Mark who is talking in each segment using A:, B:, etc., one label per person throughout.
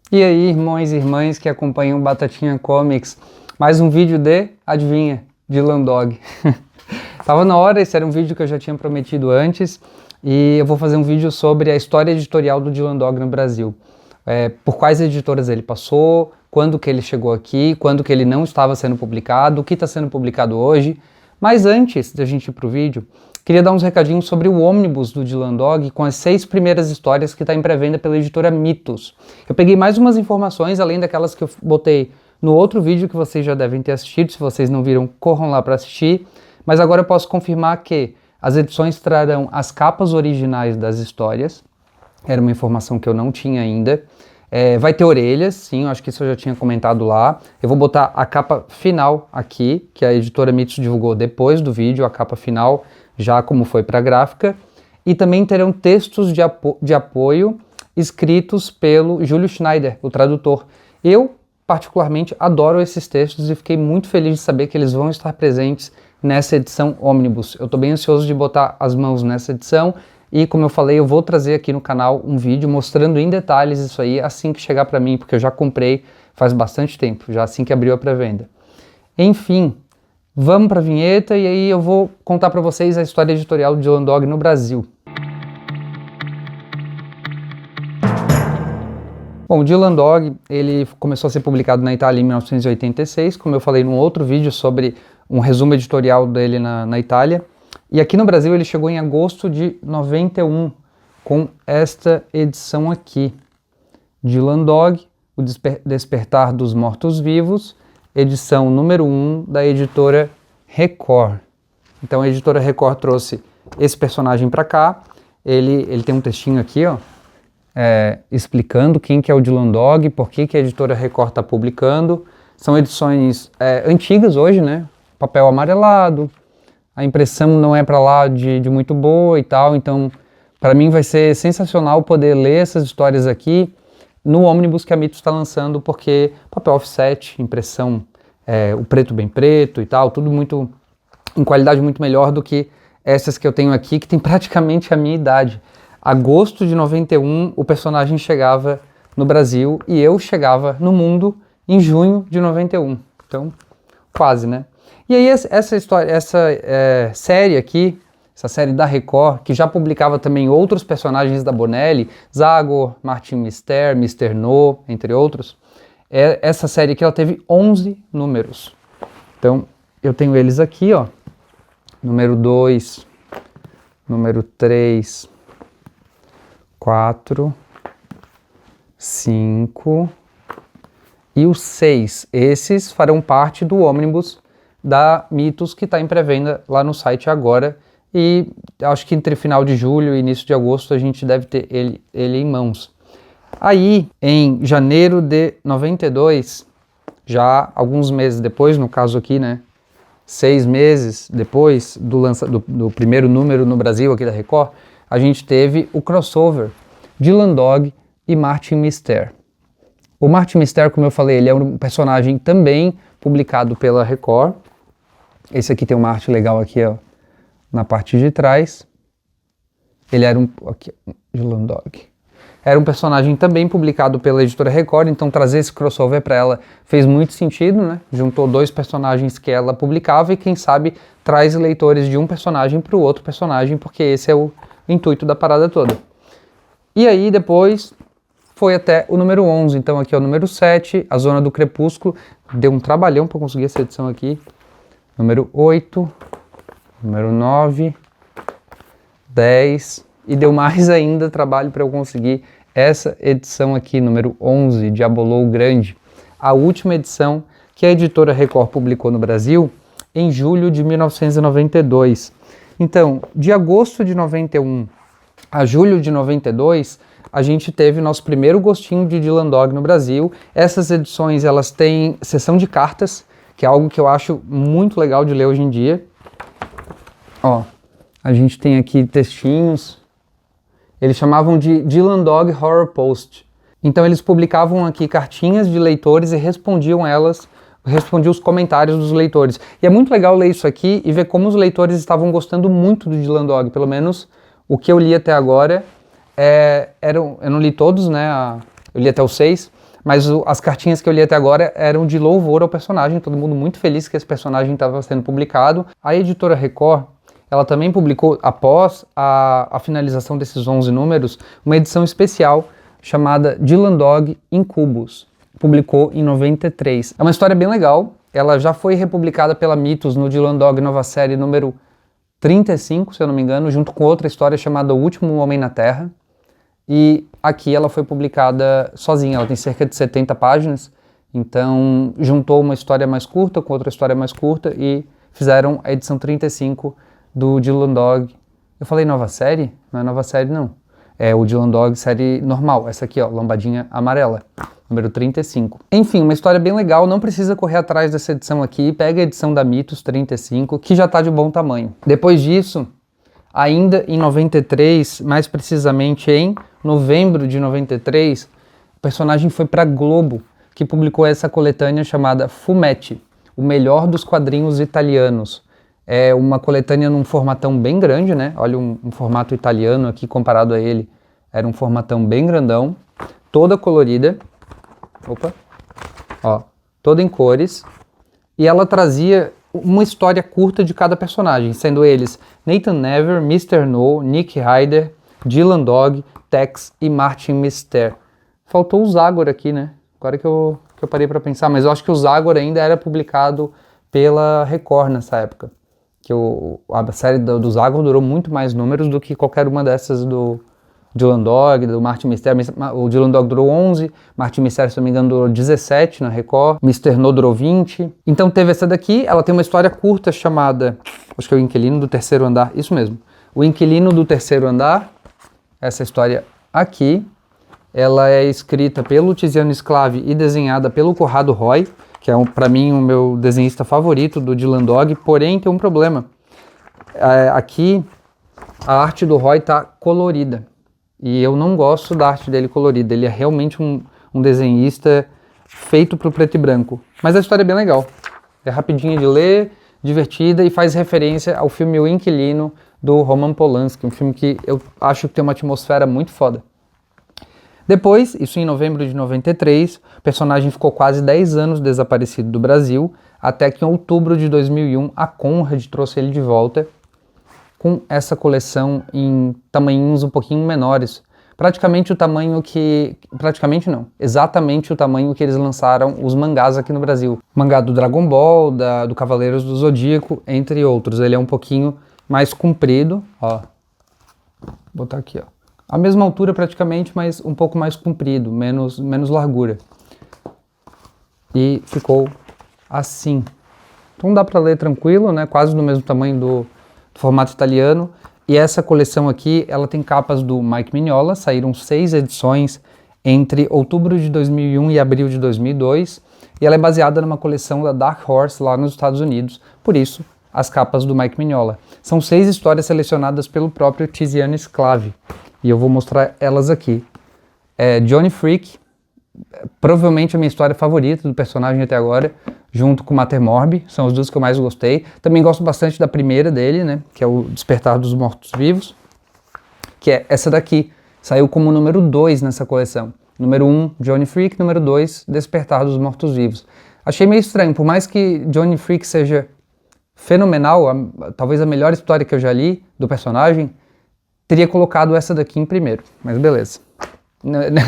A: E aí, irmãos e irmãs que acompanham Batatinha Comics, mais um vídeo de, adivinha, Dylan Dog. Tava na hora, esse era um vídeo que eu já tinha prometido antes, e eu vou fazer um vídeo sobre a história editorial do Dylan Dog no Brasil. Por quais editoras ele passou, quando que ele chegou aqui, quando que ele não estava sendo publicado, o que está sendo publicado hoje. Mas antes da gente ir pro vídeo, queria dar uns recadinhos sobre o ônibus do Dylan Dog com as 6 primeiras histórias que está em pré-venda pela editora Mitos. Eu peguei mais umas informações, além daquelas que eu botei no outro vídeo que vocês já devem ter assistido. Se vocês não viram, corram lá para assistir. Mas agora eu posso confirmar que as edições trarão as capas originais das histórias. Era uma informação que eu não tinha ainda. Vai ter orelhas, sim, eu acho que isso eu já tinha comentado lá. Eu vou botar a capa final aqui, que a editora Mitos divulgou depois do vídeo, a capa final, já como foi para a gráfica. E também terão textos de apoio escritos pelo Júlio Schneider, o tradutor. Eu, particularmente, adoro esses textos e fiquei muito feliz de saber que eles vão estar presentes nessa edição Omnibus. Eu estou bem ansioso de botar as mãos nessa edição. E como eu falei, eu vou trazer aqui no canal um vídeo mostrando em detalhes isso aí assim que chegar para mim, porque eu já comprei faz bastante tempo, já assim que abriu a pré-venda. Enfim, vamos para a vinheta e aí eu vou contar para vocês a história editorial do Dylan Dog no Brasil. Bom, o Dylan Dog, ele começou a ser publicado na Itália em 1986, como eu falei num outro vídeo sobre um resumo editorial dele na Itália. E aqui no Brasil ele chegou em agosto de 91, com esta edição aqui. Dylan Dog, O Despertar dos Mortos-Vivos, edição número 1 da editora Record. Então a editora Record trouxe esse personagem para cá. Ele tem um textinho aqui, ó, explicando quem que é o Dylan Dog, por que a editora Record está publicando. São edições antigas hoje, né? Papel amarelado. A impressão não é para lá de muito boa e tal, então para mim vai ser sensacional poder ler essas histórias aqui no ônibus que a Mitos está lançando, porque papel offset, impressão, o preto bem preto e tal, tudo muito em qualidade muito melhor do que essas que eu tenho aqui, que tem praticamente a minha idade. Agosto de 91 o personagem chegava no Brasil e eu chegava no mundo em junho de 91, então quase, né? E aí essa história, essa série aqui, essa série da Record, que já publicava também outros personagens da Bonelli, Zagor, Martin Mister, Mr. No, entre outros, essa série aqui ela teve 11 números. Então eu tenho eles aqui, ó, número 2, número 3, 4, 5 e o 6. Esses farão parte do ônibus da Mitos, que está em pré-venda lá no site agora, e acho que entre final de julho e início de agosto a gente deve ter ele em mãos. Aí, em janeiro de 92, já alguns meses depois, no caso aqui, né, 6 meses depois do primeiro número no Brasil aqui da Record, a gente teve o crossover Dylan Dog e Martin Mister. O Martin Mister, como eu falei, ele é um personagem também publicado pela Record. Esse aqui tem uma arte legal aqui, ó, na parte de trás. Ele era Dylan Dog. Era um personagem também publicado pela editora Record, então trazer esse crossover para ela fez muito sentido, né? Juntou 2 personagens que ela publicava e quem sabe traz leitores de um personagem para o outro personagem, porque esse é o intuito da parada toda. E aí depois foi até o número 11, então aqui é o número 7, A Zona do Crepúsculo. Deu um trabalhão para conseguir essa edição aqui. Número 8, número 9, 10, e deu mais ainda trabalho para eu conseguir essa edição aqui, número 11, de Abolou Grande, a última edição que a editora Record publicou no Brasil em julho de 1992. Então, de agosto de 91 a julho de 92, a gente teve nosso primeiro gostinho de Dylan Dog no Brasil. Essas edições, elas têm seção de cartas, que é algo que eu acho muito legal de ler hoje em dia. Ó, a gente tem aqui textinhos. Eles chamavam de Dylan Dog Horror Post. Então eles publicavam aqui cartinhas de leitores e respondiam os comentários dos leitores. E é muito legal ler isso aqui e ver como os leitores estavam gostando muito do Dylan Dog. Pelo menos o que eu li até agora, eu não li todos, né? Eu li até o 6, Mas as cartinhas que eu li até agora eram de louvor ao personagem, todo mundo muito feliz que esse personagem estava sendo publicado. A editora Record, ela também publicou, após a finalização desses 11 números, uma edição especial chamada Dylan Dog Incubus. Publicou em 93. É uma história bem legal, ela já foi republicada pela Mythos no Dylan Dog Nova Série número 35, se eu não me engano, junto com outra história chamada O Último Homem na Terra. E aqui ela foi publicada sozinha, ela tem cerca de 70 páginas, então juntou uma história mais curta com outra história mais curta e fizeram a edição 35 do Dylan Dog. Eu falei nova série? Não é nova série não, é o Dylan Dog série normal, essa aqui ó, Lambadinha Amarela, número 35. Enfim, uma história bem legal, não precisa correr atrás dessa edição aqui, pega a edição da Mythos 35, que já está de bom tamanho. Depois disso, ainda em 93, mais precisamente em novembro de 93, o personagem foi para Globo, que publicou essa coletânea chamada Fumetti, o melhor dos quadrinhos italianos. É uma coletânea num formatão bem grande, né? Olha um formato italiano aqui comparado a ele. Era um formatão bem grandão, toda colorida. Opa! Ó, toda em cores. E ela trazia uma história curta de cada personagem, sendo eles Nathan Never, Mr. No, Nick Ryder, Dylan Dog, Tex e Martin Mister. Faltou o Zagor aqui, né? Agora que eu parei para pensar, mas eu acho que o Zagor ainda era publicado pela Record nessa época. Que a série do Zagor durou muito mais números do que qualquer uma dessas do Dylan Dog, do Martin Mister. O Dylan Dog durou 11, Martin Mister, se não me engano, durou 17 na Record, Mr. No durou 20. Então teve essa daqui, ela tem uma história curta chamada, acho que é O Inquilino do Terceiro Andar, isso mesmo. O Inquilino do Terceiro Andar, essa história aqui, ela é escrita pelo Tiziano Sclavi e desenhada pelo Corrado Roy, que é para mim o meu desenhista favorito do Dylan Dog, porém tem um problema. Aqui a arte do Roy tá colorida, e eu não gosto da arte dele colorida, ele é realmente um desenhista feito pro preto e branco. Mas a história é bem legal, é rapidinha de ler, divertida e faz referência ao filme O Inquilino do Roman Polanski, um filme que eu acho que tem uma atmosfera muito foda. Depois, isso em novembro de 93, o personagem ficou quase 10 anos desaparecido do Brasil, até que em outubro de 2001 a Conrad trouxe ele de volta com essa coleção em tamanhinhos um pouquinho menores. Praticamente o tamanho que... Praticamente não. Exatamente o tamanho que eles lançaram os mangás aqui no Brasil. O mangá do Dragon Ball, do Cavaleiros do Zodíaco, entre outros. Ele é um pouquinho mais comprido, ó. Vou botar aqui, ó. A mesma altura praticamente, mas um pouco mais comprido, menos largura. E ficou assim. Então dá para ler tranquilo, né? Quase do mesmo tamanho do formato italiano. E essa coleção aqui, ela tem capas do Mike Mignola, saíram 6 edições entre outubro de 2001 e abril de 2002. E ela é baseada numa coleção da Dark Horse lá nos Estados Unidos, por isso as capas do Mike Mignola. São 6 histórias selecionadas pelo próprio Tiziano Sclavi. E eu vou mostrar elas aqui. Johnny Freak, provavelmente a minha história favorita do personagem até agora, junto com Mater Morbi, são os dois que eu mais gostei. Também gosto bastante da primeira dele, né, que é o Despertar dos Mortos-Vivos, que é essa daqui, saiu como número 2 nessa coleção. Número 1, Johnny Freak, número 2, Despertar dos Mortos-Vivos. Achei meio estranho, por mais que Johnny Freak seja fenomenal, talvez a melhor história que eu já li do personagem, teria colocado essa daqui em primeiro, mas beleza.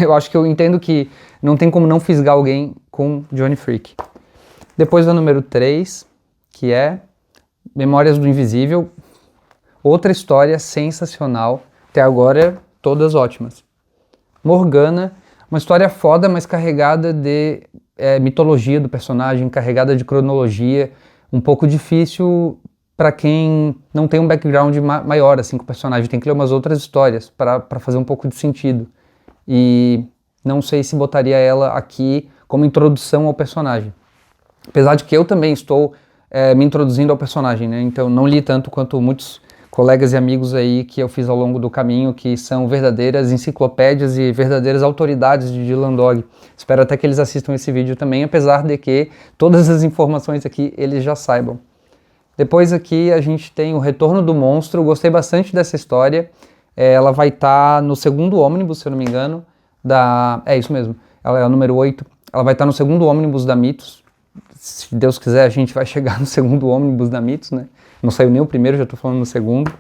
A: Eu acho que eu entendo que não tem como não fisgar alguém com Johnny Freak. Depois a número 3, que é Memórias do Invisível, outra história sensacional, até agora todas ótimas. Morgana, uma história foda, mas carregada de mitologia do personagem, carregada de cronologia, um pouco difícil para quem não tem um background maior assim com o personagem, tem que ler umas outras histórias para fazer um pouco de sentido. E não sei se botaria ela aqui como introdução ao personagem. Apesar de que eu também estou me introduzindo ao personagem, né? Então não li tanto quanto muitos colegas e amigos aí que eu fiz ao longo do caminho, que são verdadeiras enciclopédias e verdadeiras autoridades de Dylan Dog. Espero até que eles assistam esse vídeo também, apesar de que todas as informações aqui eles já saibam. Depois aqui a gente tem o Retorno do Monstro, gostei bastante dessa história, ela vai estar no segundo ônibus, se eu não me engano, é isso mesmo, ela é a número 8, Ela vai estar no segundo ônibus da Mitos. Se Deus quiser, a gente vai chegar no segundo ônibus da Mitos, né? Não saiu nem o primeiro, já estou falando no segundo.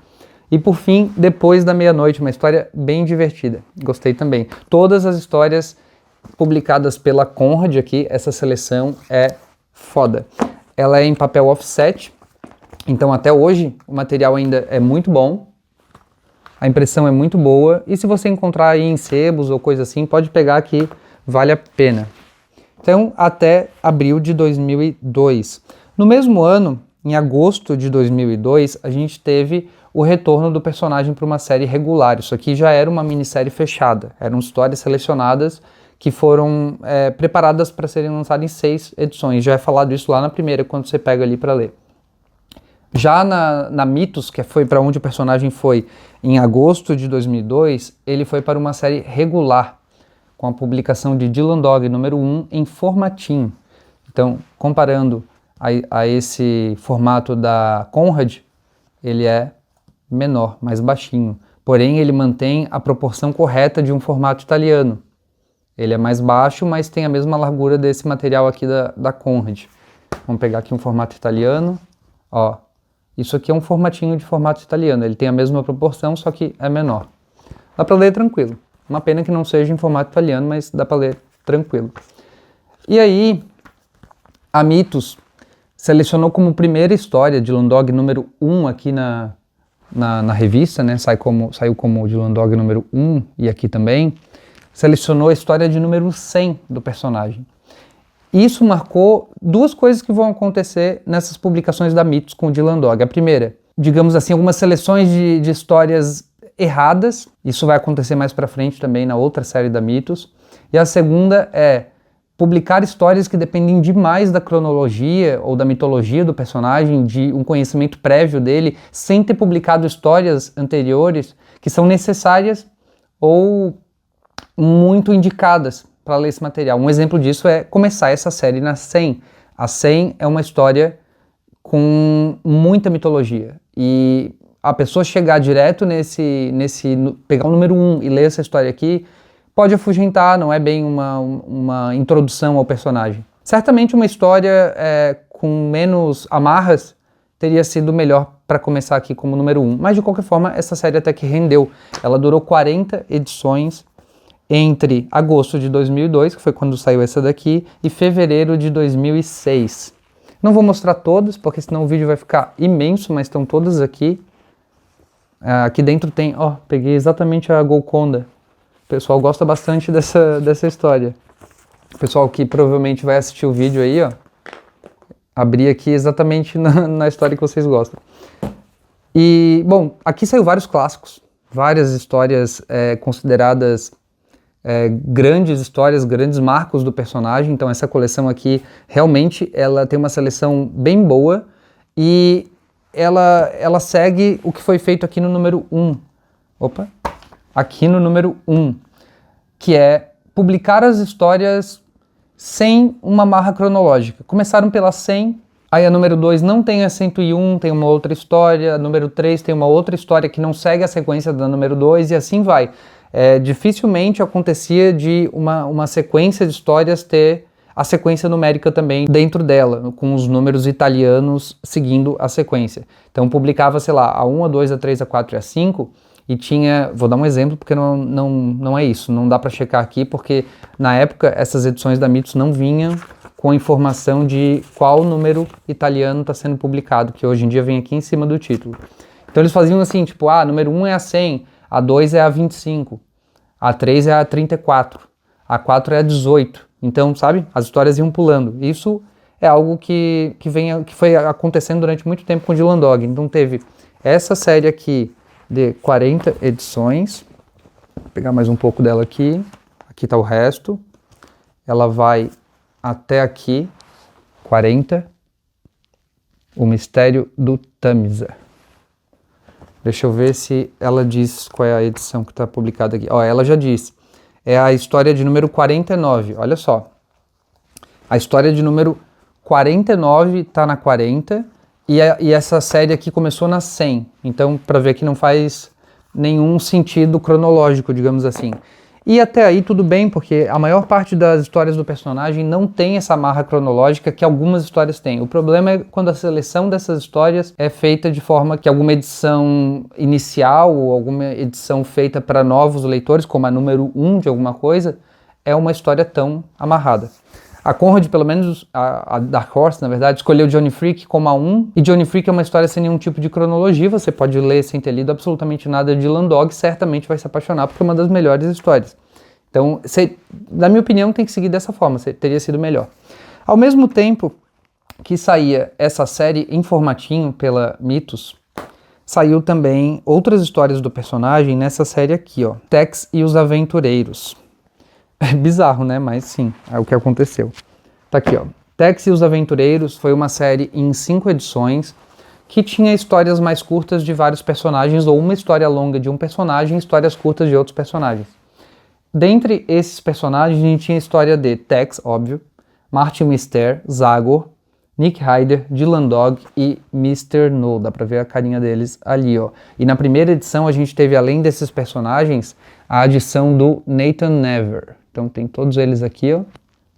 A: E por fim, Depois da Meia-Noite, uma história bem divertida. Gostei também. Todas as histórias publicadas pela Conrad aqui, essa seleção é foda. Ela é em papel offset, então até hoje o material ainda é muito bom. A impressão é muito boa. E se você encontrar aí em sebos ou coisa assim, pode pegar que vale a pena. Então, até abril de 2002. No mesmo ano, em agosto de 2002, a gente teve o retorno do personagem para uma série regular. Isso aqui já era uma minissérie fechada. Eram histórias selecionadas que foram preparadas para serem lançadas em 6 edições. Já é falado isso lá na primeira, quando você pega ali para ler. Já na Mitos, que foi para onde o personagem foi em agosto de 2002, ele foi para uma série regular, com a publicação de Dylan Dog número 1 em formatinho. Então, comparando a esse formato da Conrad, ele é menor, mais baixinho. Porém, ele mantém a proporção correta de um formato italiano. Ele é mais baixo, mas tem a mesma largura desse material aqui da Conrad. Vamos pegar aqui um formato italiano. Ó, isso aqui é um formatinho de formato italiano. Ele tem a mesma proporção, só que é menor. Dá para ler tranquilo. Uma pena que não seja em formato italiano, mas dá para ler tranquilo. E aí, a Mitos selecionou como primeira história Dylan Dog número 1 aqui na revista, né? Saiu como Dylan Dog número 1 e aqui também. Selecionou a história de número 100 do personagem. Isso marcou duas coisas que vão acontecer nessas publicações da Mitos com o Dylan Dog. A primeira, digamos assim, algumas seleções de histórias erradas. Isso vai acontecer mais pra frente também na outra série da Mitos. E a segunda é publicar histórias que dependem demais da cronologia ou da mitologia do personagem, de um conhecimento prévio dele, sem ter publicado histórias anteriores que são necessárias ou muito indicadas para ler esse material. Um exemplo disso é começar essa série na 100. A 100 é uma história com muita mitologia. E a pessoa chegar direto pegar o número 1 e ler essa história aqui, pode afugentar, não é bem uma introdução ao personagem. Certamente uma história com menos amarras teria sido melhor para começar aqui como número 1. Mas de qualquer forma, essa série até que rendeu. Ela durou 40 edições entre agosto de 2002, que foi quando saiu essa daqui, e fevereiro de 2006. Não vou mostrar todas, porque senão o vídeo vai ficar imenso, mas estão todas aqui. Aqui dentro tem, ó, peguei exatamente a Golconda. O pessoal gosta bastante dessa história. O pessoal que provavelmente vai assistir o vídeo aí, ó, abri aqui exatamente na história que vocês gostam. E, bom, aqui saiu vários clássicos, várias histórias consideradas grandes histórias, grandes marcos do personagem. Então essa coleção aqui, realmente, ela tem uma seleção bem boa e ela segue o que foi feito aqui no número 1. Opa! Aqui no número 1, que é publicar as histórias sem uma amarra cronológica. Começaram pela 100, aí a número 2 não tem a 101, tem uma outra história, a número 3 tem uma outra história que não segue a sequência da número 2 e assim vai. Dificilmente acontecia de uma sequência de histórias ter a sequência numérica também dentro dela, com os números italianos seguindo a sequência. Então publicava, sei lá, a 1, a 2, a 3, a 4 e a 5, e tinha, vou dar um exemplo porque não é isso, não dá para checar aqui, porque na época essas edições da Mitos não vinham com a informação de qual número italiano está sendo publicado, que hoje em dia vem aqui em cima do título. Então eles faziam assim, tipo, número 1 é a 100, a 2 é a 25, a 3 é a 34, a 4 é a 18. Então, sabe, as histórias iam pulando. Isso é algo que foi acontecendo durante muito tempo com Dylan Dog. Então teve essa série aqui de 40 edições. Vou pegar mais um pouco dela aqui. Aqui está o resto. Ela vai até aqui, 40. O Mistério do Tamisa. Deixa eu ver se ela diz qual é a edição que está publicada aqui. Ó, ela já diz. É a história de número 49. Olha só. A história de número 49 está na 40. E essa série aqui começou na 100. Então, para ver que não faz nenhum sentido cronológico, digamos assim. E até aí tudo bem, porque a maior parte das histórias do personagem não tem essa amarra cronológica que algumas histórias têm. O problema é quando a seleção dessas histórias é feita de forma que alguma edição inicial ou alguma edição feita para novos leitores, como a número 1 de alguma coisa, é uma história tão amarrada. A Conrad, pelo menos a Dark Horse, na verdade, escolheu Johnny Freak como a 1, e Johnny Freak é uma história sem nenhum tipo de cronologia, você pode ler sem ter lido absolutamente nada de Dylan Dog, certamente vai se apaixonar porque é uma das melhores histórias. Então, na minha opinião, tem que seguir dessa forma, teria sido melhor. Ao mesmo tempo que saía essa série em formatinho pela Mythos, saiu também outras histórias do personagem nessa série aqui, ó, Tex e os Aventureiros. É bizarro, né? Mas sim, é o que aconteceu. Tá aqui, ó. Tex e os Aventureiros foi uma série em 5 edições que tinha histórias mais curtas de vários personagens ou uma história longa de um personagem e histórias curtas de outros personagens. Dentre esses personagens, a gente tinha a história de Tex, óbvio, Martin Mister, Zagor, Nick Ryder, Dylan Dog e Mr. No. Dá pra ver a carinha deles ali, ó. E na primeira edição a gente teve, além desses personagens, a adição do Nathan Never. Então tem todos eles aqui, ó,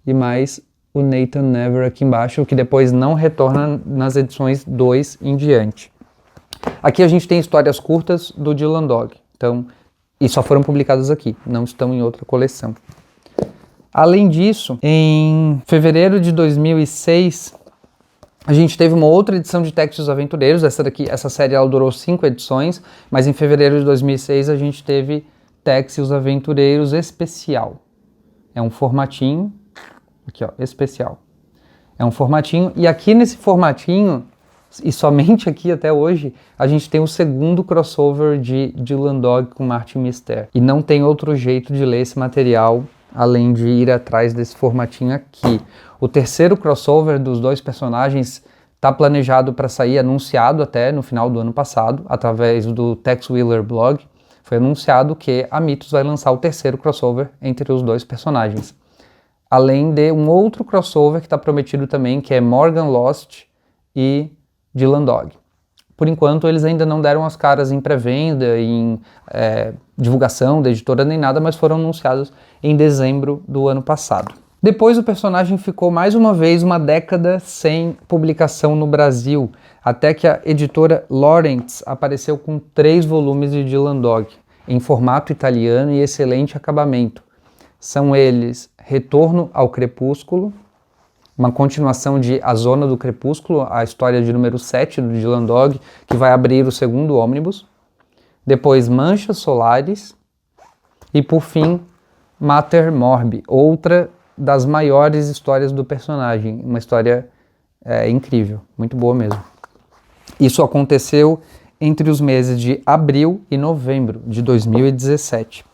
A: e mais o Nathan Never aqui embaixo, que depois não retorna nas edições 2 em diante. Aqui a gente tem histórias curtas do Dylan Dog, então, e só foram publicadas aqui, não estão em outra coleção. Além disso, em fevereiro de 2006, a gente teve uma outra edição de Tex e os Aventureiros. Essa série ela durou 5 edições, mas em fevereiro de 2006 a gente teve Tex e os Aventureiros especial. É um formatinho, aqui ó, especial. É um formatinho, e aqui nesse formatinho, e somente aqui até hoje, a gente tem o segundo crossover de Dylan Dog com Martin Mister. E não tem outro jeito de ler esse material, além de ir atrás desse formatinho aqui. O terceiro crossover dos dois personagens está planejado para sair, anunciado até no final do ano passado, através do Tex Wheeler blog. Foi anunciado que a Mythos vai lançar o terceiro crossover entre os dois personagens. Além de um outro crossover que está prometido também, que é Morgan Lost e Dylan Dog. Por enquanto, eles ainda não deram as caras em pré-venda, em divulgação da editora nem nada, mas foram anunciados em dezembro do ano passado. Depois o personagem ficou mais uma vez uma década sem publicação no Brasil, até que a editora Lawrence apareceu com 3 volumes de Dylan Dog, em formato italiano e excelente acabamento. São eles Retorno ao Crepúsculo, uma continuação de A Zona do Crepúsculo, a história de número 7 do Dylan Dog, que vai abrir o segundo ônibus. Depois Manchas Solares e, por fim, Mater Morbi, outra das maiores histórias do personagem, uma história incrível, muito boa mesmo. Isso aconteceu entre os meses de abril e novembro de 2017.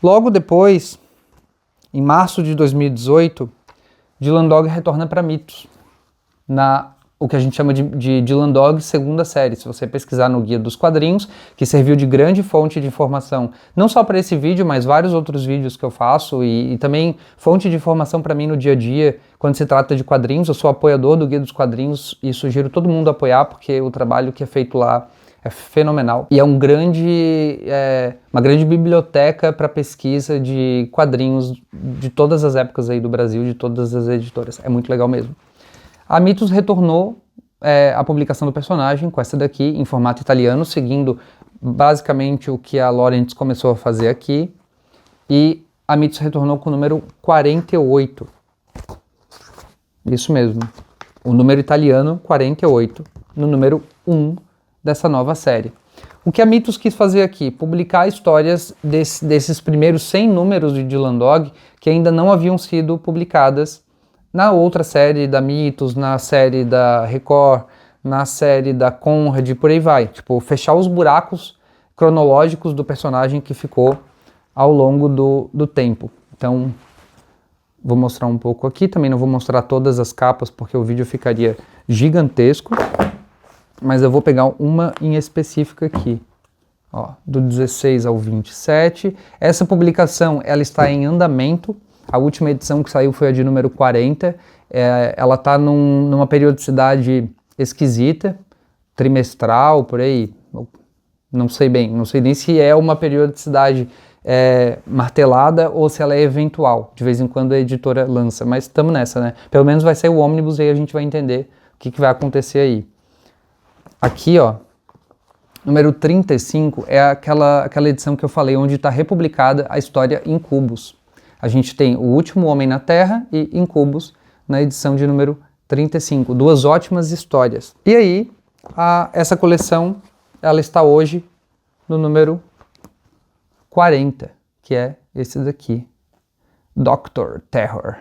A: Logo depois, em março de 2018, Dylan Dog retorna para Mythos, o que a gente chama de Dylan Dog segunda série. Se você pesquisar no Guia dos Quadrinhos, que serviu de grande fonte de informação, não só para esse vídeo, mas vários outros vídeos que eu faço, e também fonte de informação para mim no dia a dia, quando se trata de quadrinhos. Eu sou apoiador do Guia dos Quadrinhos e sugiro todo mundo apoiar, porque o trabalho que é feito lá é fenomenal. E é uma grande biblioteca para pesquisa de quadrinhos de todas as épocas aí do Brasil, de todas as editoras. É muito legal mesmo. A Mythos retornou a publicação do personagem com essa daqui, em formato italiano, seguindo basicamente o que a Lawrence começou a fazer aqui. E a Mythos retornou com o número 48. Isso mesmo. O número italiano, 48, no número 1 dessa nova série. O que a Mythos quis fazer aqui? Publicar histórias desses primeiros 100 números de Dylan Dog que ainda não haviam sido publicadas na outra série da Mythos, na série da Record, na série da Conrad, por aí vai. Tipo, fechar os buracos cronológicos do personagem que ficou ao longo do tempo. Então, vou mostrar um pouco aqui. Também não vou mostrar todas as capas, porque o vídeo ficaria gigantesco. Mas eu vou pegar uma em específico aqui. Ó, do 16 ao 27. Essa publicação ela está em andamento. A última edição que saiu foi a de número 40. Ela está numa periodicidade esquisita, trimestral, por aí. Não sei bem, não sei nem se é uma periodicidade martelada ou se ela é eventual. De vez em quando a editora lança, mas estamos nessa, né? Pelo menos vai sair o ônibus e aí a gente vai entender o que vai acontecer aí. Aqui, ó, número 35 é aquela edição que eu falei, onde está republicada a história em cubos. A gente tem O Último Homem na Terra e Em Cubos na edição de número 35. Duas ótimas histórias. E aí, essa coleção, ela está hoje no número 40, que é esse daqui. Dr. Terror.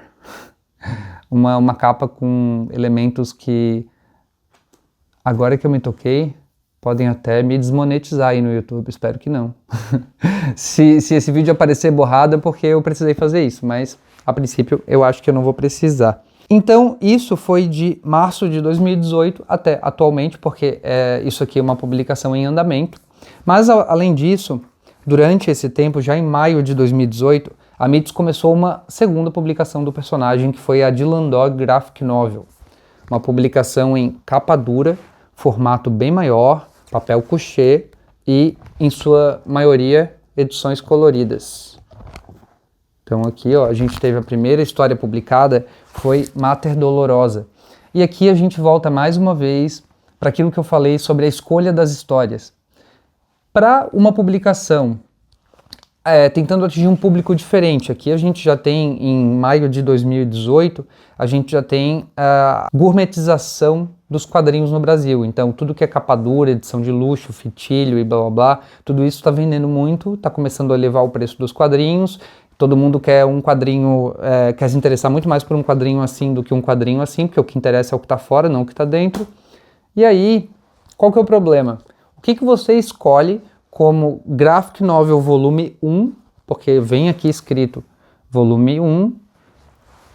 A: Uma capa com elementos que, agora que eu me toquei, podem até me desmonetizar aí no YouTube, espero que não. se esse vídeo aparecer borrado é porque eu precisei fazer isso, mas a princípio eu acho que eu não vou precisar. Então isso foi de março de 2018 até atualmente, porque isso aqui é uma publicação em andamento. Mas além disso, durante esse tempo, já em maio de 2018, a Mitos começou uma segunda publicação do personagem, que foi a Dylan Dog Graphic Novel. Uma publicação em capa dura, formato bem maior, papel couché e, em sua maioria, edições coloridas. Então aqui, ó, a gente teve a primeira história publicada, foi Mater Dolorosa. E aqui a gente volta mais uma vez para aquilo que eu falei sobre a escolha das histórias. Para uma publicação tentando atingir um público diferente, aqui a gente já tem, em maio de 2018, a gente já tem a gourmetização dos quadrinhos no Brasil. Então tudo que é capa dura, edição de luxo, fitilho e blá blá blá, tudo isso está vendendo muito, está começando a elevar o preço dos quadrinhos. Todo mundo quer um quadrinho, quer se interessar muito mais por um quadrinho assim do que um quadrinho assim, porque o que interessa é o que está fora, não o que está dentro. E aí, qual que é o problema? O que você escolhe como Graphic Novel volume 1, porque vem aqui escrito volume 1,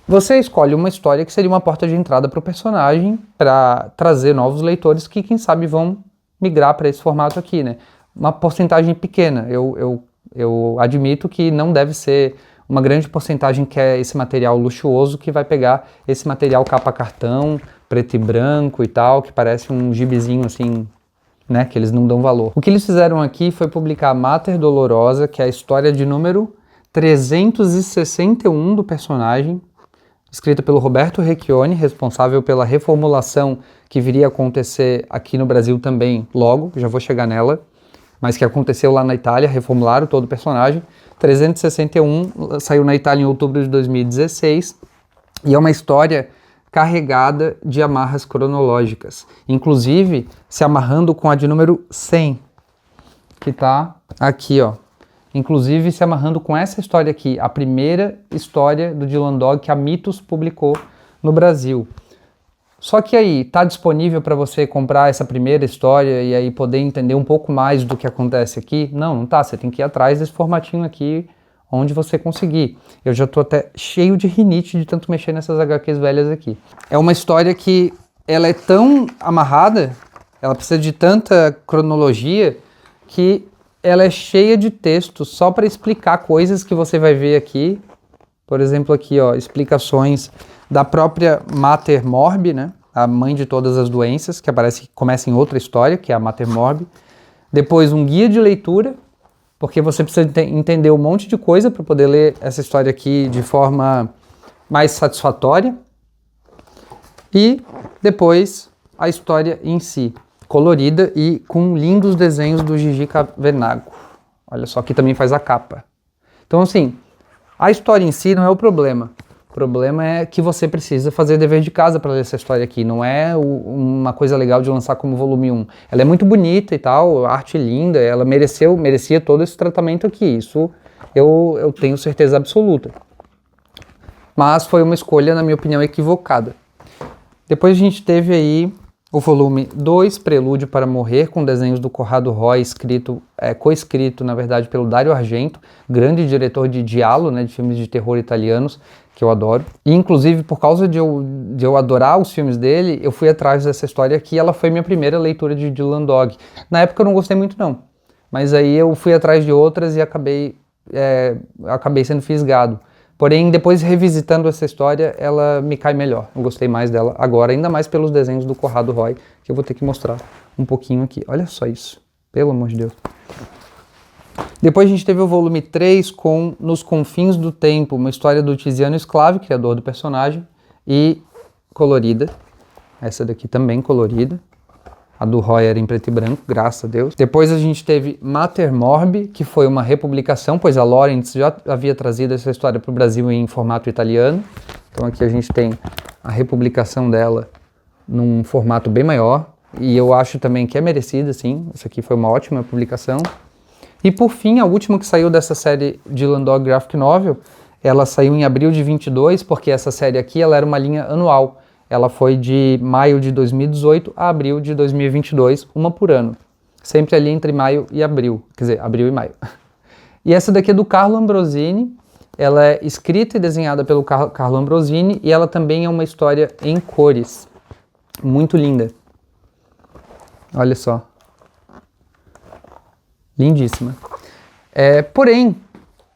A: você escolhe uma história que seria uma porta de entrada para o personagem, para trazer novos leitores que, quem sabe, vão migrar para esse formato aqui, né? Uma porcentagem pequena, eu admito que não deve ser uma grande porcentagem que é esse material luxuoso que vai pegar esse material capa cartão, preto e branco e tal, que parece um gibizinho assim, né, que eles não dão valor. O que eles fizeram aqui foi publicar Mater Dolorosa, que é a história de número 361 do personagem, escrita pelo Roberto Recchione, responsável pela reformulação que viria a acontecer aqui no Brasil também logo, já vou chegar nela, mas que aconteceu lá na Itália, reformularam todo o personagem. 361 saiu na Itália em outubro de 2016 e é uma história carregada de amarras cronológicas, inclusive se amarrando com a de número 100, que tá aqui, ó. Inclusive se amarrando com essa história aqui, a primeira história do Dylan Dog que a Mitos publicou no Brasil. Só que aí, tá disponível para você comprar essa primeira história e aí poder entender um pouco mais do que acontece aqui? Não, não tá, você tem que ir atrás desse formatinho aqui, onde você conseguir. Eu já tô até cheio de rinite de tanto mexer nessas HQs velhas aqui. É uma história que ela é tão amarrada, ela precisa de tanta cronologia, que ela é cheia de textos só para explicar coisas que você vai ver aqui. Por exemplo, aqui, ó, explicações da própria Mater Morbi, né? A mãe de todas as doenças, que começa em outra história, que é a Mater Morbi. Depois um guia de leitura, porque você precisa entender um monte de coisa para poder ler essa história aqui de forma mais satisfatória. E depois a história em si, colorida e com lindos desenhos do Gigi Cavenago. Olha só, aqui também faz a capa. Então assim, a história em si não é o problema. O problema é que você precisa fazer dever de casa para ler essa história aqui. Não é uma coisa legal de lançar como volume 1. Ela é muito bonita e tal, arte linda, ela merecia todo esse tratamento aqui. Isso eu tenho certeza absoluta. Mas foi uma escolha, na minha opinião, equivocada. Depois a gente teve aí o volume 2, Prelúdio para Morrer, com desenhos do Corrado Roy, co-escrito, na verdade, pelo Dario Argento, grande diretor de giallo, né, de filmes de terror italianos, que eu adoro. E, inclusive, por causa de eu adorar os filmes dele, eu fui atrás dessa história aqui, ela foi minha primeira leitura de Dylan Dog. Na época eu não gostei muito, não. Mas aí eu fui atrás de outras e acabei sendo fisgado. Porém, depois revisitando essa história, ela me cai melhor. Eu gostei mais dela agora, ainda mais pelos desenhos do Corrado Roy, que eu vou ter que mostrar um pouquinho aqui. Olha só isso, pelo amor de Deus. Depois a gente teve o volume 3 com Nos Confins do Tempo, uma história do Tiziano Sclavi, criador do personagem, e colorida. Essa daqui também colorida. A do Roy era em preto e branco, graças a Deus. Depois a gente teve Mater Morbi, que foi uma republicação, pois a Lawrence já havia trazido essa história para o Brasil em formato italiano. Então aqui a gente tem a republicação dela num formato bem maior. E eu acho também que é merecida, sim. Essa aqui foi uma ótima publicação. E por fim, a última que saiu dessa série Dylan Dog Graphic Novel, ela saiu em abril de 22, porque essa série aqui ela era uma linha anual. Ela foi de maio de 2018 a abril de 2022, uma por ano. Sempre ali entre maio e abril, quer dizer, abril e maio. E essa daqui é do Carlo Ambrosini, ela é escrita e desenhada pelo Carlo Ambrosini e ela também é uma história em cores. Muito linda. Olha só. Lindíssima. Porém,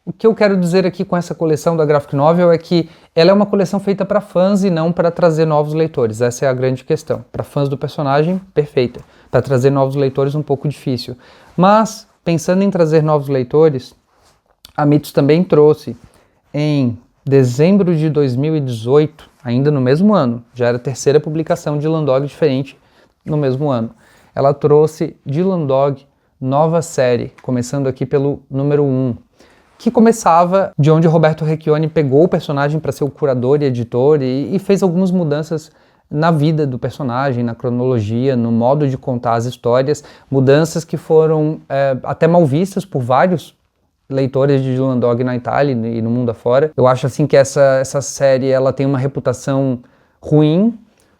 A: o que eu quero dizer aqui com essa coleção da Graphic Novel é que ela é uma coleção feita para fãs e não para trazer novos leitores. Essa é a grande questão. Para fãs do personagem, perfeita. Para trazer novos leitores, um pouco difícil. Mas, pensando em trazer novos leitores, a Mitos também trouxe em dezembro de 2018, ainda no mesmo ano, já era a terceira publicação de Dylan Dog diferente no mesmo ano. Ela trouxe Dylan Dog nova série, começando aqui pelo número 1. Que começava de onde o Roberto Recchioni pegou o personagem para ser o curador e editor e fez algumas mudanças na vida do personagem, na cronologia, no modo de contar as histórias, mudanças que foram até mal vistas por vários leitores de Dylan Dog na Itália e no mundo afora. Eu acho assim que essa série ela tem uma reputação ruim,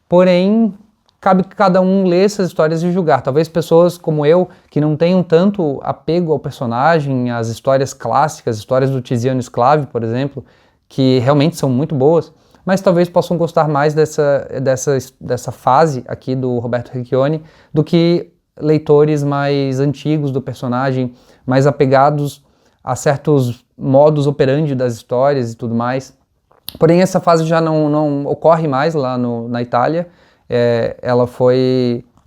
A: porém cabe que cada um ler essas histórias e julgar. Talvez pessoas como eu, que não tenham tanto apego ao personagem, às histórias clássicas, histórias do Tiziano Sclavi, por exemplo, que realmente são muito boas, mas talvez possam gostar mais dessa fase aqui do Roberto Recchioni do que leitores mais antigos do personagem, mais apegados a certos modus operandi das histórias e tudo mais. Porém, essa fase já não ocorre mais lá na Itália.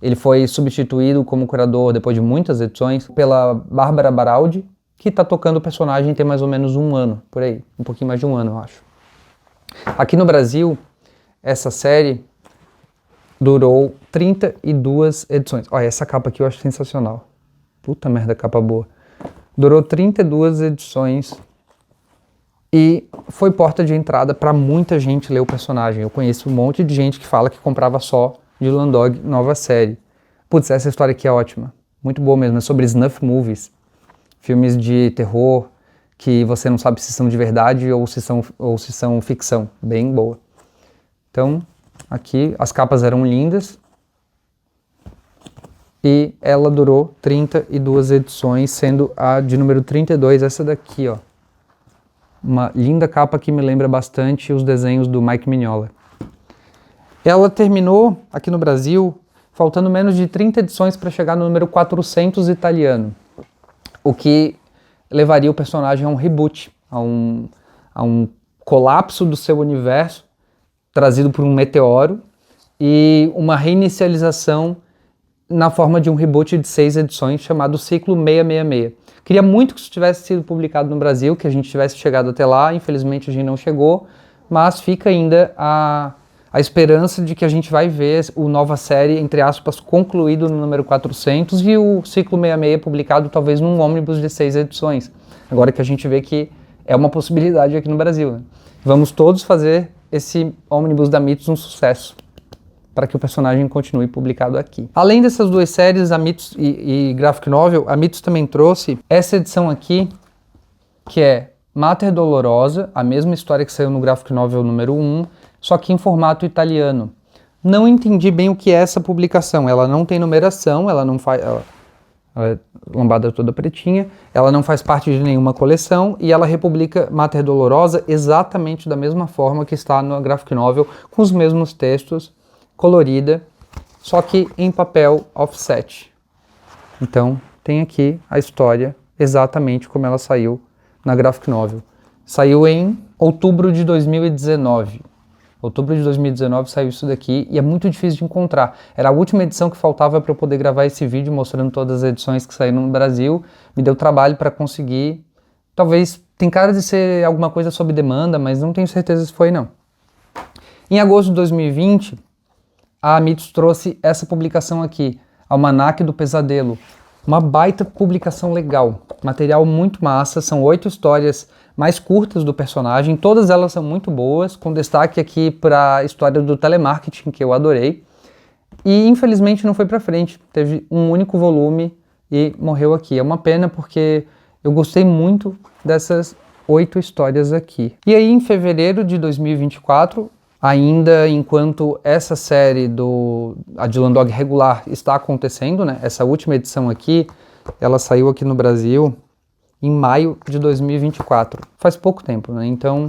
A: Ele foi substituído como curador, depois de muitas edições, pela Bárbara Baraldi, que está tocando o personagem tem mais ou menos um ano, por aí, um pouquinho mais de um ano, eu acho. Aqui no Brasil, essa série durou 32 edições. Olha, essa capa aqui eu acho sensacional. Puta merda, capa boa. Durou 32 edições e foi porta de entrada para muita gente ler o personagem. Eu conheço um monte de gente que fala que comprava só Dylan Dog nova série. Putz, essa história aqui é ótima. Muito boa mesmo. É sobre snuff movies. Filmes de terror que você não sabe se são de verdade ou se são ficção. Bem boa. Então, aqui as capas eram lindas. E ela durou 32 edições, sendo a de número 32 essa daqui, ó. Uma linda capa que me lembra bastante os desenhos do Mike Mignola. Ela terminou aqui no Brasil, faltando menos de 30 edições para chegar no número 400 italiano, o que levaria o personagem a um reboot, a um colapso do seu universo, trazido por um meteoro, e uma reinicialização na forma de um reboot de 6 edições chamado Ciclo 666. Queria muito que isso tivesse sido publicado no Brasil, que a gente tivesse chegado até lá, infelizmente a gente não chegou, mas fica ainda a esperança de que a gente vai ver o nova série, entre aspas, concluído no número 400 e o Ciclo 66 publicado talvez num ônibus de 6 edições. Agora que a gente vê que é uma possibilidade aqui no Brasil, né? Vamos todos fazer esse ônibus da Mitos um sucesso, para que o personagem continue publicado aqui. Além dessas duas séries, a Mitos e Graphic Novel, a Mitos também trouxe essa edição aqui, que é Mater Dolorosa, a mesma história que saiu no Graphic Novel número 1, só que em formato italiano. Não entendi bem o que é essa publicação. Ela não tem numeração, ela é lombada toda pretinha, ela não faz parte de nenhuma coleção e ela republica Mater Dolorosa exatamente da mesma forma que está no Graphic Novel, com os mesmos textos, colorida, só que em papel offset. Então, tem aqui a história exatamente como ela saiu na Graphic Novel. Saiu em outubro de 2019, Outubro de 2019 saiu isso daqui e é muito difícil de encontrar. Era a última edição que faltava para eu poder gravar esse vídeo mostrando todas as edições que saíram no Brasil. Me deu trabalho para conseguir. Talvez, tem cara de ser alguma coisa sob demanda, mas não tenho certeza se foi não. Em agosto de 2020, a Mitos trouxe essa publicação aqui, Almanaque do Pesadelo. Uma baita publicação legal, material muito massa, são 8 histórias mais curtas do personagem, todas elas são muito boas, com destaque aqui para a história do telemarketing, que eu adorei. E infelizmente não foi para frente, teve um único volume e morreu aqui. É uma pena porque eu gostei muito dessas 8 histórias aqui. E aí em fevereiro de 2024, ainda enquanto essa série a Dylan Dog regular está acontecendo, né? Essa última edição aqui, ela saiu aqui no Brasil em maio de 2024. Faz pouco tempo, né? Então,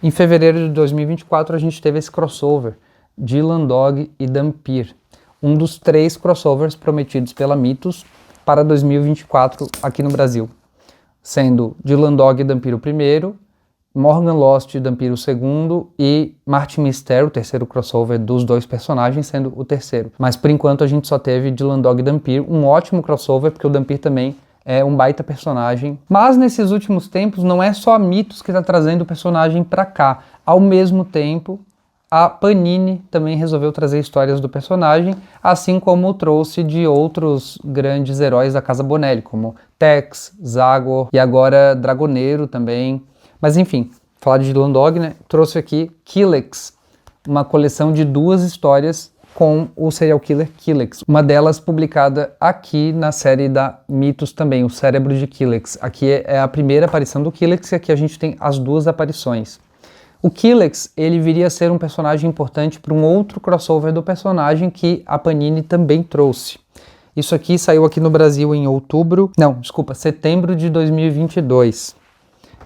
A: em fevereiro de 2024 a gente teve esse crossover, Dylan Dog e Dhampir. Um dos 3 crossovers prometidos pela Mitos para 2024 aqui no Brasil. Sendo Dylan Dog e Dhampir o primeiro, Morgan Lost e Dhampir o segundo e Martin Mysterio, o terceiro crossover dos 2 personagens, sendo o terceiro. Mas por enquanto a gente só teve Dylan Dog e Dhampir, um ótimo crossover, porque o Dhampir também é um baita personagem. Mas nesses últimos tempos não é só a Mitos que está trazendo o personagem para cá. Ao mesmo tempo, a Panini também resolveu trazer histórias do personagem, assim como trouxe de outros grandes heróis da Casa Bonelli, como Tex, Zagor e agora Dragoneiro também. Mas enfim, falar de Dylan Dog, né? Trouxe aqui Killex, uma coleção de 2 histórias com o serial killer Killex. Uma delas publicada aqui na série da Mitos também, o Cérebro de Killex. Aqui é a primeira aparição do Killex e aqui a gente tem as 2 aparições. O Killex, ele viria a ser um personagem importante para um outro crossover do personagem que a Panini também trouxe. Isso aqui saiu aqui no Brasil em setembro de 2022.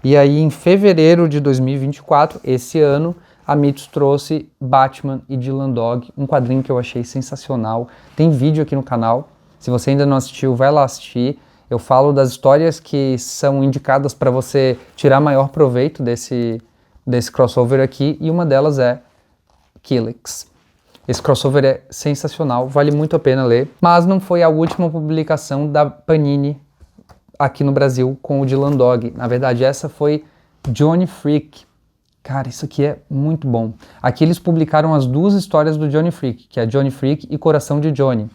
A: E aí, em fevereiro de 2024, esse ano, a Mitos trouxe Batman e Dylan Dog, um quadrinho que eu achei sensacional. Tem vídeo aqui no canal, se você ainda não assistiu, vai lá assistir. Eu falo das histórias que são indicadas para você tirar maior proveito desse crossover aqui, e uma delas é Killex. Esse crossover é sensacional, vale muito a pena ler, mas não foi a última publicação da Panini aqui no Brasil com o Dylan Dog. Na verdade, essa foi Johnny Freak. Cara, isso aqui é muito bom. Aqui eles publicaram as 2 histórias do Johnny Freak, que é Johnny Freak e Coração de Johnny.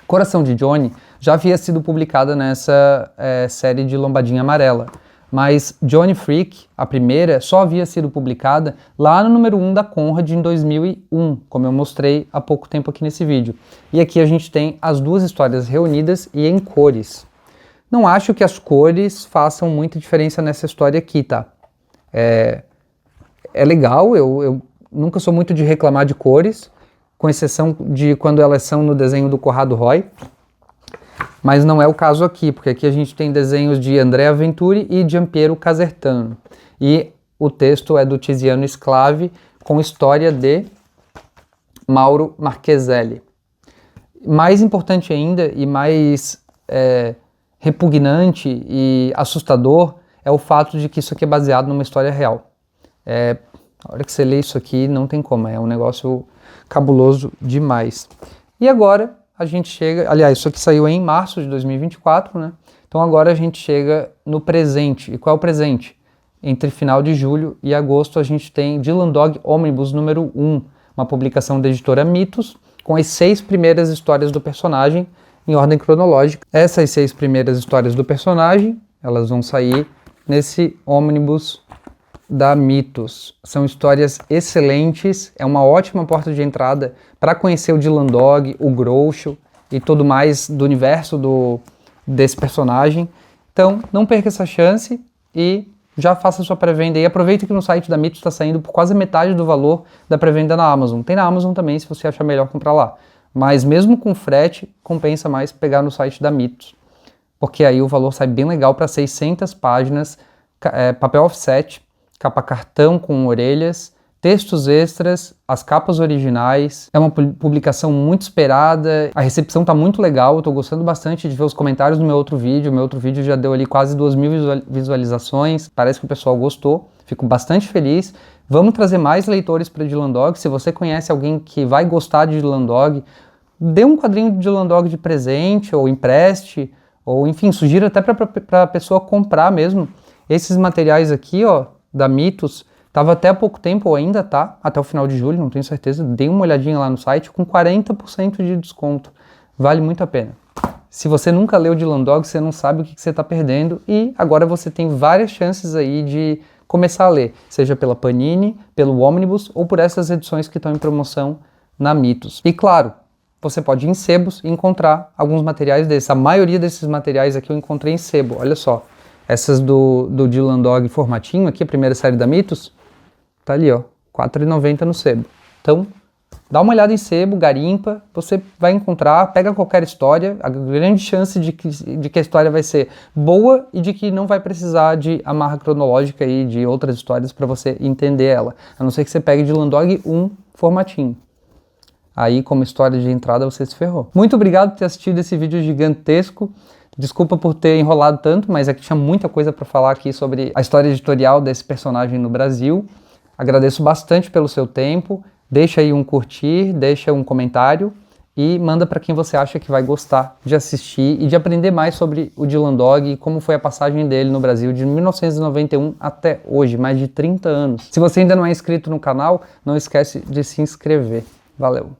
A: Coração de Johnny já havia sido publicada nessa série de Lombadinha Amarela, mas Johnny Freak, a primeira, só havia sido publicada lá no número 1 da Conrad em 2001, como eu mostrei há pouco tempo aqui nesse vídeo. E aqui a gente tem as 2 histórias reunidas e em cores. Não acho que as cores façam muita diferença nessa história aqui, tá? É legal, eu nunca sou muito de reclamar de cores, com exceção de quando elas são no desenho do Corrado Roy, mas não é o caso aqui, porque aqui a gente tem desenhos de Andrea Venturi e Giampiero Casertano, e o texto é do Tiziano Sclavi, com história de Mauro Marcheselli. Mais importante ainda, e mais repugnante e assustador, é o fato de que isso aqui é baseado numa história real. A hora que você lê isso aqui, não tem como, é um negócio cabuloso demais. E agora a gente chega, aliás, isso aqui saiu em março de 2024, né? Então agora a gente chega no presente. E qual é o presente? Entre final de julho e agosto a gente tem Dylan Dog Omnibus número 1, uma publicação da editora Mitos, com as 6 primeiras histórias do personagem em ordem cronológica. Essas 6 primeiras histórias do personagem, elas vão sair nesse Omnibus da Mitos. São histórias excelentes, é uma ótima porta de entrada para conhecer o Dylan Dog, o Groucho e tudo mais do universo desse personagem. Então, não perca essa chance e já faça sua pré-venda aí. Aproveita que no site da Mitos está saindo por quase metade do valor da pré-venda na Amazon. Tem na Amazon também, se você achar melhor comprar lá. Mas mesmo com frete, compensa mais pegar no site da Mitos, porque aí o valor sai bem legal para 600 páginas, papel offset, capa cartão com orelhas, textos extras, as capas originais. É uma publicação muito esperada, a recepção está muito legal, eu estou gostando bastante de ver os comentários do meu outro vídeo. O meu outro vídeo já deu ali quase 2.000 visualizações, parece que o pessoal gostou, fico bastante feliz. Vamos trazer mais leitores para Dylan Dog. Se você conhece alguém que vai gostar de Dylan Dog, dê um quadrinho de Dylan Dog de presente, ou empreste, ou enfim, sugira até para a pessoa comprar mesmo. Esses materiais aqui, ó, da Mitos, tava até há pouco tempo, ou ainda tá, até o final de julho, não tenho certeza, dê uma olhadinha lá no site, com 40% de desconto. Vale muito a pena. Se você nunca leu Dylan Dog, você não sabe o que você está perdendo, e agora você tem várias chances aí de começar a ler, seja pela Panini, pelo Omnibus, ou por essas edições que estão em promoção na Mitos. E claro, você pode ir em sebos e encontrar alguns materiais desses. A maioria desses materiais aqui eu encontrei em sebo, olha só. Essas do Dylan Dog formatinho aqui, a primeira série da Mitos, tá ali, ó, R$ 4,90 no sebo. Então, dá uma olhada em sebo, garimpa, você vai encontrar, pega qualquer história, a grande chance de que a história vai ser boa e de que não vai precisar de amarra cronológica e de outras histórias para você entender ela. A não ser que você pegue Dylan Dog um formatinho. Aí, como história de entrada, você se ferrou. Muito obrigado por ter assistido esse vídeo gigantesco. Desculpa por ter enrolado tanto, mas é que tinha muita coisa para falar aqui sobre a história editorial desse personagem no Brasil. Agradeço bastante pelo seu tempo. Deixa aí um curtir, deixa um comentário e manda para quem você acha que vai gostar de assistir e de aprender mais sobre o Dylan Dog e como foi a passagem dele no Brasil de 1991 até hoje, mais de 30 anos. Se você ainda não é inscrito no canal, não esquece de se inscrever. Valeu!